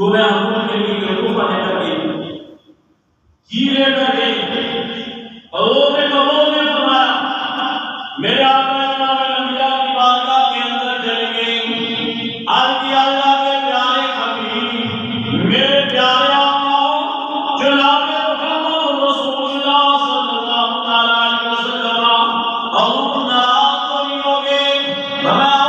جو میں حضور کے لیے تحفہ لے کر گئی، جی لے کر گئی، حضور نے قبول نے فرمایا میرے آقا امام الانبیاء کی بارگاہ کے اندر چلے گئی، عرض کیا اللہ کے پیارے حبیب، میرے پیارے آقا جناب محمد رسول اللہ صلی اللہ علیہ وسلم، حضور ناراض تو نہیں ہوگے؟ میں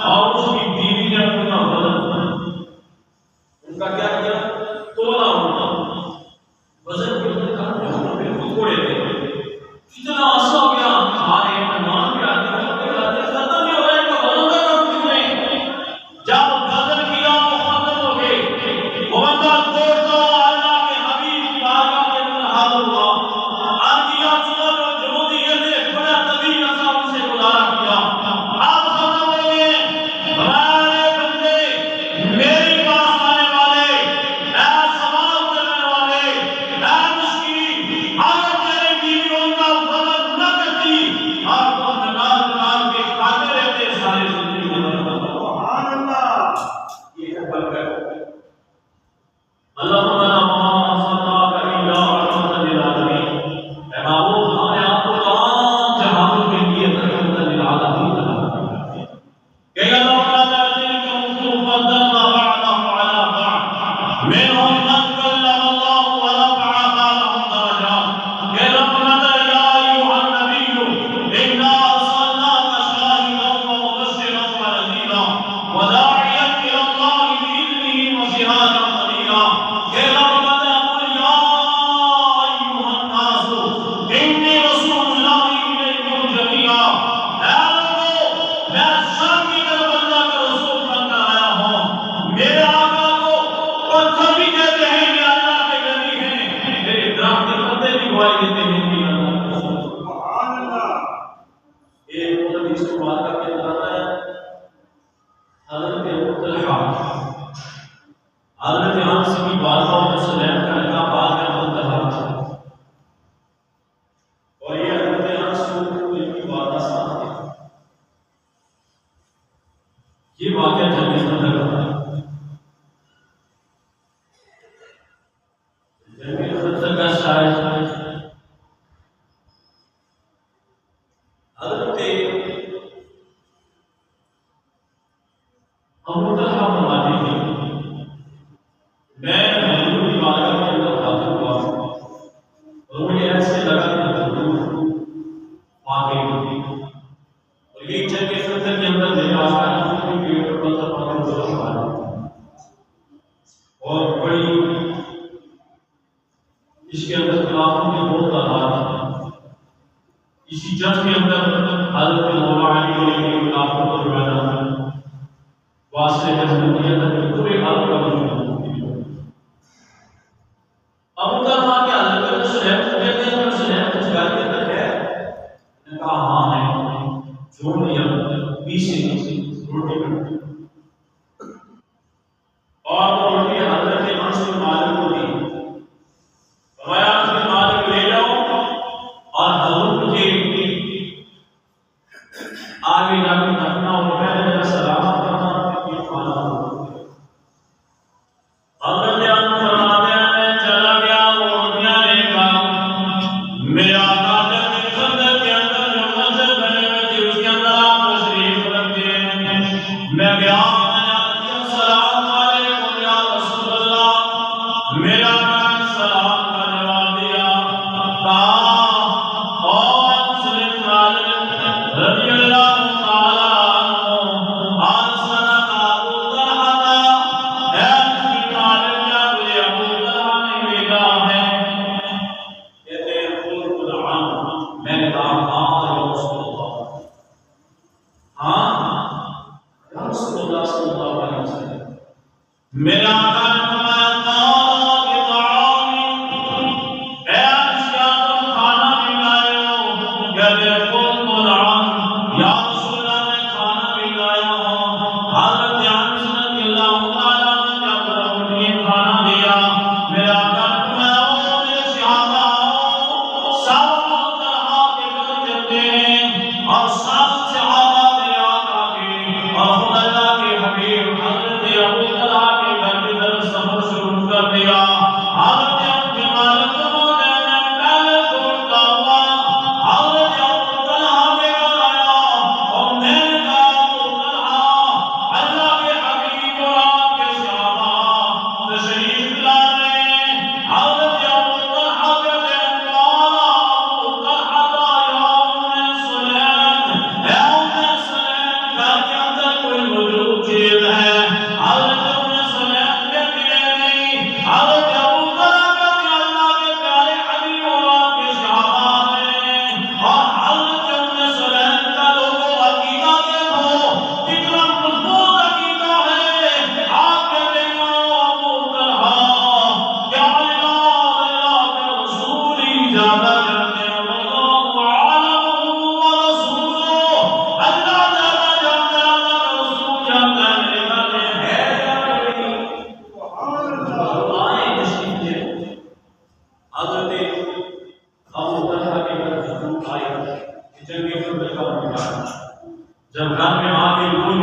اور اس کی بیوی نے اپنا مبارکہ کے اندر آتا ہے حضرت ابو طلحہ حضرت انس کی والدہ ام سلیم کا نکاح بعد میں ابو طلحہ سے، اور یہ حضرت انس کو ان کی والدہ ساتھ تھی۔ یہ واقعہ جنگ خندق کا ہے۔ جنگ خندق کا شاید حضرت ابو طلحہ فرماتے ہیں میں حضور کی بارگاہ کے اندر حاضر ہوا اور مجھے ایسے لگا کہ حضور واقعی ہوتی، اور یہ جنگ خندق کے اندر میرے آسان کی پیٹ پر پتھر پتھر ضرور مارا اور بڑی اس کے اندر خلافوں کی بہت تعداد ہے۔ اسی جنگ کے اندر حضرت مولا علی کے خلافوں کو جو ہے نا واسطے جمہوریت کے پورے حال کا ابو طلحہ کے حضرت سلیم کو کہتے ہیں کہ سلیم کچھ گھر کے اندر ہے؟ نے کہا ہاں ہے، جو نہیں اب 20 روٹی بنتی اور وہ روٹی حضرت انس بن مالک کو دی، فرمایا انس بن مالک لے جاؤ اور حضور مجھے آگے جا کے رکھنا اور میں نے سلامت کرنا کہ کھانا حضرت انس فرماتے ہیں میں چلا گیا وہ روٹیاں لے کر میرا آقا جنگ خندق کے اندر جو مسجد بنے ہوئے تھی اس کے اندر آپ تشریف رکھتے ہیں، میں گیا السلام علیکم یا رسول اللہ، میرا آقا سلام کا جواب دیا، کہا اور مسلم مالک رضی اللہ میرا آقا نے فرمایا طابا بطعامی، اے انس کیا تم کھانا بھی لائے ہو؟ کہتے ہیں قلت نعم یا رسول اللہ میں کھانا بھی لایا ہوں۔ حضرت انس رضی اللہ تعالیٰ عنہ جب روٹی کھانا دیا میرا آقا نے فرمایا او میرے صحابہ سب ابو طلحہ کے گھر چلتے ہیں اور سب صحابہ میرے آقا کے اور خدا اللہ کے حبیب حضرت ابو طلحہ سفر شروع کر دیا۔ حضرت ابو مالک فرماتے ہیں پہلے دوڑتا ہوا حضرت ابو طلحہ کے گھر آیا اور میں نے کہا ابو طلحہ اللہ کے حبیب اور آپ کے صحابہ تشریف لا رہے ہیں۔ حضرت ابو طلحہ کہتے ہیں قال ابو طلحہ یا ام سلیم، اے ام سلیم گھر کے اندر کوئی موجود چیز ہے؟ حضرت حضرت ابو طلحہ کے اللہ کے پیارے حبیب اور آپ کے صحابہ ہیں اور حضرت ام سلیم کا لوگوں عقیدہ دیکھو کتنا مضبوط عقیدہ ہے۔ آپ کہتے ہیں ابو طلحہ کیا اللہ کے رسول ہی زیادہ جانتے ہیں، واللہ اعلم ورسولہ، اللہ زیادہ جانتا ہے، اللہ کا رسول جانتا ہے میرے گھر میں ہے یا نہیں۔ حضرت ابو طلحہ کے گھر ضرور آئے جنگ خندق کا موقع، جب گھر میں آ کے کوئی